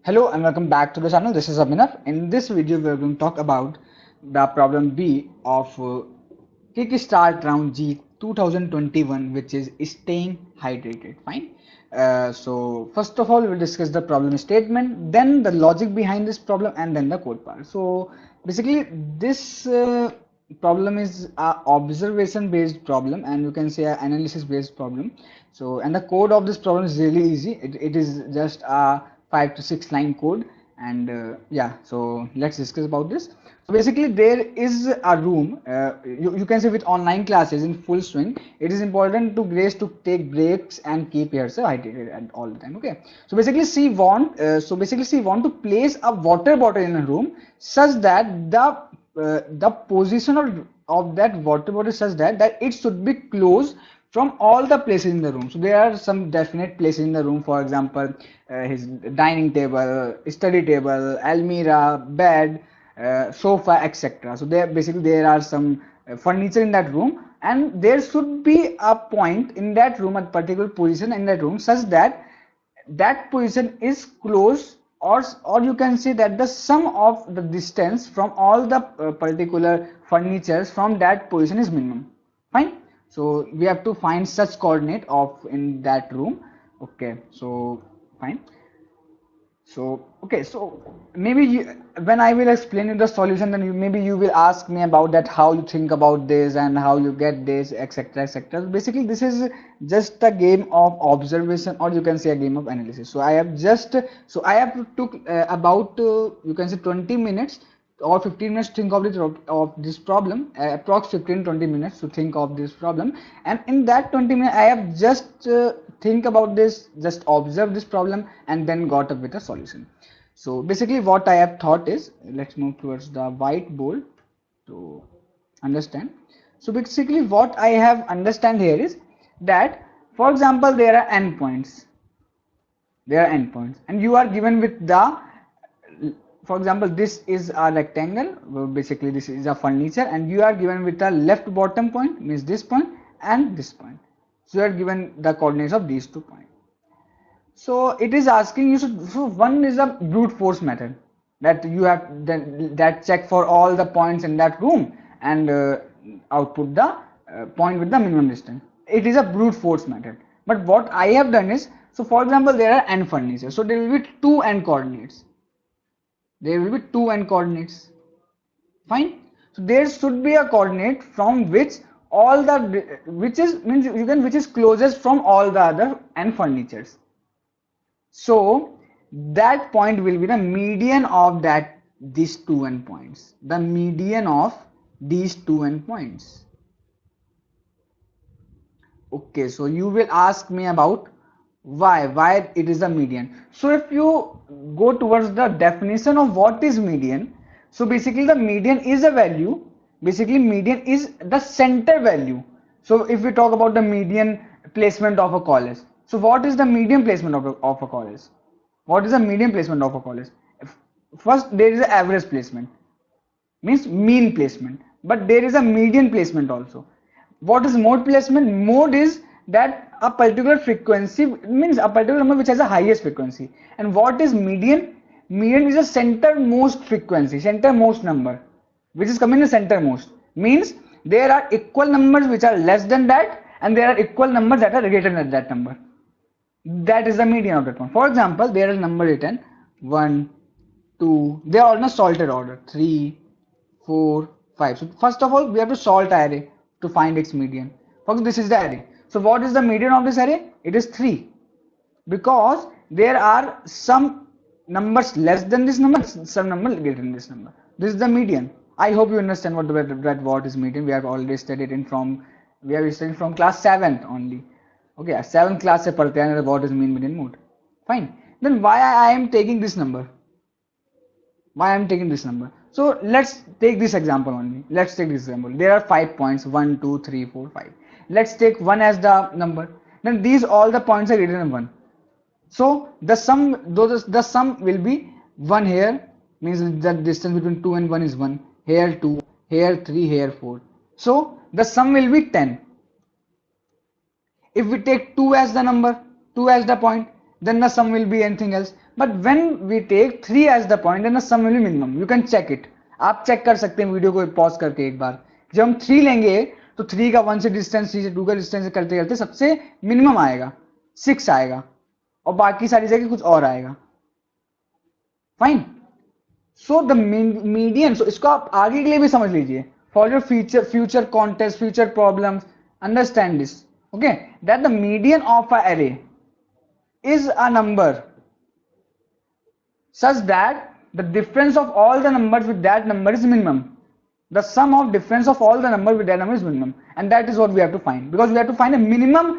Hello and welcome back to the channel. This is Abhinav. In this video, we are going to talk about the problem B of Kickstart Round G 2021, which is staying hydrated. Fine. So first of all, we'll discuss the problem statement, then the logic behind this problem, and then the code part. So basically, this problem is a observation based problem, and you can say an analysis based problem. So and the code of this problem is really easy. It is just a 5 to 6 line code, and yeah, so let's discuss about this. So basically there is a room, you can say with online classes in full swing, it is important to grace to take breaks and keep yourself hydrated at all the time. Okay, so basically she want to place a water bottle in a room such that the position of that water bottle is such that it should be closed from all the places in the room. So there are some definite places in the room, for example, his dining table, study table, almirah, bed, sofa, etc. So there are some furniture in that room, and there should be a point in that room, a particular position in that room, such that that position is close, or you can say that the sum of the distance from all the particular furnitures from that position is minimum. Fine. So we have to find such coordinate of in that room. Okay, so fine. So okay, so maybe when I will explain you the solution, then maybe you will ask me about that, how you think about this and how you get this, etc., etc. Basically this is just a game of observation, or you can say a game of analysis. So I have to took about you can say 20 minutes or 15 minutes to think of this problem, approx 15-20 minutes to think of this problem, and in that 20 minutes I have just think about this, just observe this problem, and then got up with a solution. So basically what I have thought is, let's move towards the whiteboard to understand. So basically what I have understand here is that, for example, there are endpoints, and you are given with the, for example, this is a rectangle. Well, basically this is a furniture, and you are given with a left bottom point, means this point, and this point. So you are given the coordinates of these 2 points. So it is asking you, so one is a brute force method, that you have that check for all the points in that room and output the point with the minimum distance. It is a brute force method. But what I have done is, so for example, there are n furniture, so there will be two n coordinates. Fine. So there should be a coordinate from which all the, which is means you can, which is closest from all the other n furnitures. So that point will be the median of these two endpoints. The median of these two endpoints. Okay, so you will ask me about why it is a median. So if you go towards the definition of what is median, so basically the median is a value. Basically median is the center value. So if we talk about the median placement of a college, so what is the median placement of a college? What is the median placement of a college? First, there is an average placement, means mean placement, but there is a median placement also. What is mode placement? Mode is that a particular frequency, means a particular number which has a highest frequency. And what is median? Median is a centermost frequency, centermost number, which is coming in centermost, means there are equal numbers which are less than that, and there are equal numbers that are greater than that number. That is the median of that one. For example, there is number written 1, 2, they are on a sorted order, 3, 4, 5. So first of all, we have to sort array to find its median. Folks, this is the array. So what is the median of this array? It is 3, because there are some numbers less than this number, some number greater than this number. This is the median. I hope you understand what is median. We have already studied from class 7th only. Okay, 7th class se padhte hain what is mean, median, mode. Fine. Then why I am taking this number? So let's take this example only. There are 5 points, 1, 2, 3, 4, 5. Let's take 1 as the number. Then these all the points are greater than 1. So the sum will be 1 here, means the distance between 2 and 1 is 1. Here 2, here 3, here 4. So the sum will be 10. If we take 2 as the number, 2 as the point, then the sum will be anything else. But when we take 3 as the point, then the sum will be minimum. You can check it. आप check कर सकते हैं video को pause करके एक बार. जब हम 3 लेंगे तो 3 का 1 से डिस्टेंस, 3 से 2 का डिस्टेंस करते करते सबसे मिनिमम आएगा 6 आएगा और बाकी सारी जगह कुछ और आएगा. फाइन. सो द मीडियन, सो इसको आप आगे के लिए भी समझ लीजिए. For your future contest, future problems, understand this. Okay, that the median of a array is a number such that the difference of all the numbers with that number is minimum. The sum of difference of all the numbers with that number is minimum, and that is what we have to find, because we have to find a minimum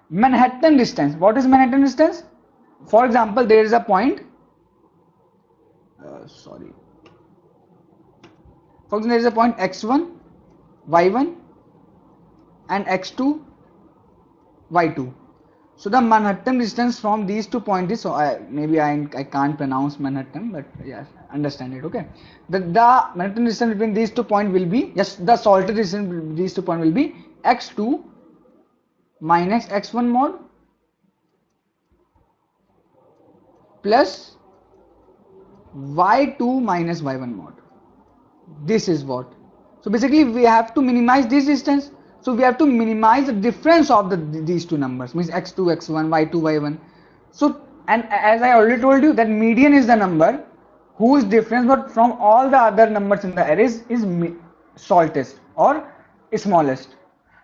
Manhattan distance. What is Manhattan distance? For example, there is a point, for example, there is a point x1, y1 and x2, y2. So the Manhattan distance from these 2 points is, so I can't pronounce Manhattan, but yes, understand it. Okay, the Manhattan distance between these 2 points will be, just the salted distance between these 2 points will be x2 minus x1 mod plus y2 minus y1 mod. This is what. So basically we have to minimize this distance. So we have to minimize the difference of these two numbers, means x2, x1, y2, y1. So, and as I already told you, that median is the number whose difference but from all the other numbers in the array is shortest or smallest.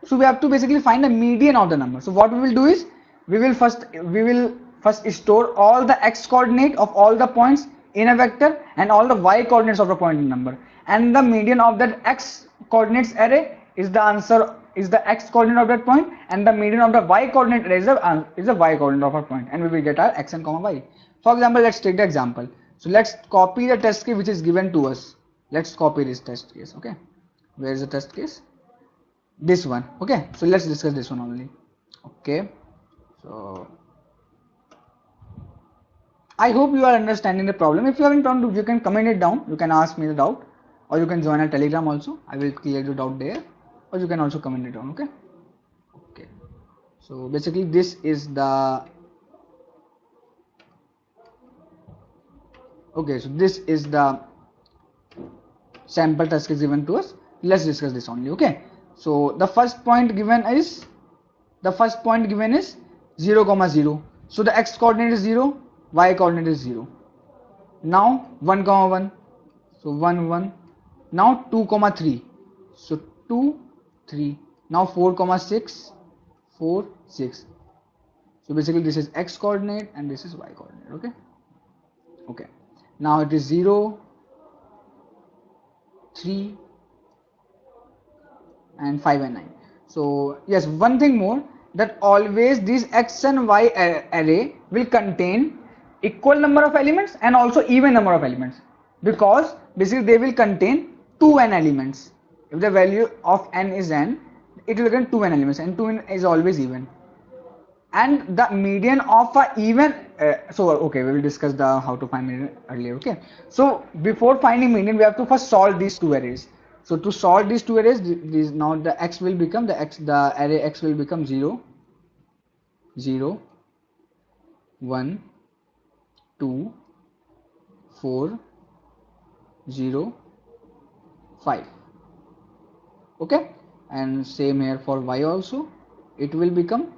So we have to basically find the median of the number. So what we will do is, we will first store all the x coordinate of all the points in a vector and all the y coordinates of the point in number, and the median of that x coordinates array is the answer, is the x coordinate of that point, and the median of the y coordinate array is the y coordinate of our point, and we will get our x and comma y. For example, let's take the example. So let's copy the test case which is given to us. Let's copy this test case. Okay, where is the test case? This one. Okay, so let's discuss this one only. Okay, so I hope you are understanding the problem. If you haven't done, you can comment it down. You can ask me the doubt, or you can join our Telegram also. I will clear the doubt there, or you can also comment it down. Okay. Okay. So basically, this is the. Okay, so this is the sample test case given to us. Let's discuss this only. Okay. So the first point given is 0, 0. So the x coordinate is 0, y coordinate is 0. Now 1, 1. So 1, 1. Now 2, 3. So 2, 3. Now 4, 6. 4, 6. So basically this is x coordinate and this is y coordinate. Okay. Okay. Now it is 0, 3 and 5 and 9. So yes, one thing more, that always these x and y array will contain equal number of elements and also even number of elements, because basically they will contain 2n elements. If the value of n is n, it will contain 2n elements, and 2n is always even. And the median of a even, so okay, we will discuss the how to find median earlier. Okay, so before finding median, we have to first solve these two arrays. So to solve these two arrays, now the x will become the array x will become 0, 0, 1, 2, 4, 0, 5. Okay, and same here for y also, it will become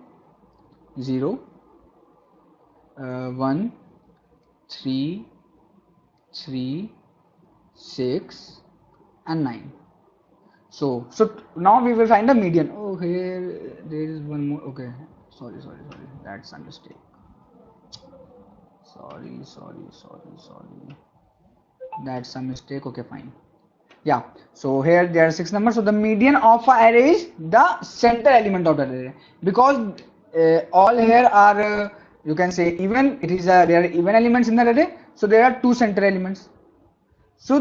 0, 1, 3, 3, 6 and 9. So now we will find the median. Oh, here there is one more. Okay, sorry, that's a mistake. Sorry, that's a mistake. Okay, fine. Yeah, so here there are 6 numbers. So the median of a array is the center element of the array, because all here are you can say even, it is there are even elements in the array, so there are 2 center elements, so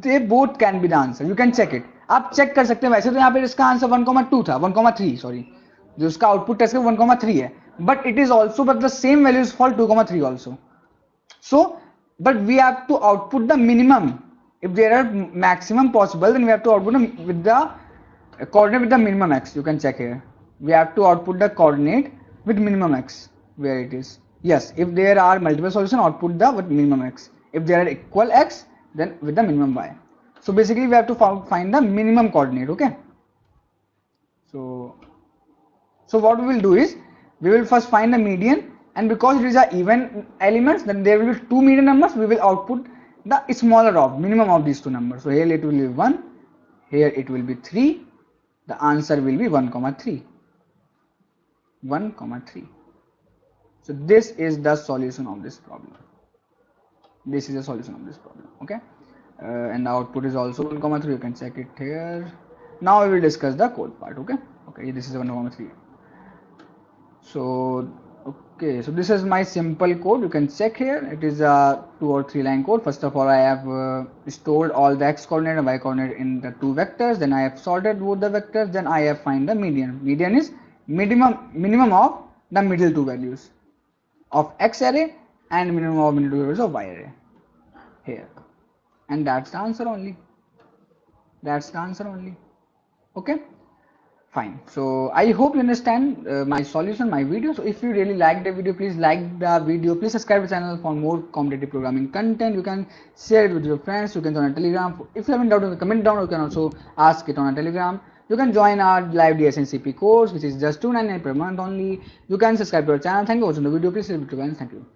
they both can be the answer. You can check it. आप check कर सकते हैं. वैसे तो यहाँ पे इसका answer 1,2 था, 1,3 सॉरी, जो उसका आउटपुट टेस्ट का 1,3 है, but it is also but the same values for 2,3 also. So but we have to output the minimum. If there are maximum possible, then we have to output with the coordinate with the minimum x. You can check here. We have to output the coordinate with minimum x, where it is. Yes, if there are multiple solutions, output the with minimum x. If they are equal x, then with the minimum y. So basically we have to find the minimum coordinate. Okay. So what we will do is we will first find the median, and because it is a even elements, then there will be two median numbers. We will output the smaller of minimum of these two numbers. So here it will be 1, here it will be 3. The answer will be 1 comma 3. 1 comma 3. So this is the solution of this problem. This is the solution of this problem. Okay. And the output is also 1 comma 3. You can check it here. Now we will discuss the code part. Okay, this is 1 comma 3. So okay, so this is my simple code. You can check here. It is a 2 or 3 line code. First of all, I have stored all the x coordinate and y coordinate in the two vectors. Then I have sorted both the vectors. Then I have find the median. Median is minimum of the middle two values of x array and minimum of middle two values of y array here. And that's the answer only. Okay. Fine. So I hope you understand my solution, my video. So if you really like the video, please like the video. Please subscribe to the channel for more competitive programming content. You can share it with your friends. You can join a Telegram. If you have any doubt, comment down. You can also ask it on a Telegram. You can join our live DSNCP course, which is just $299 per month only. You can subscribe to our channel. Thank you for watching the video. Please leave it to Thank you.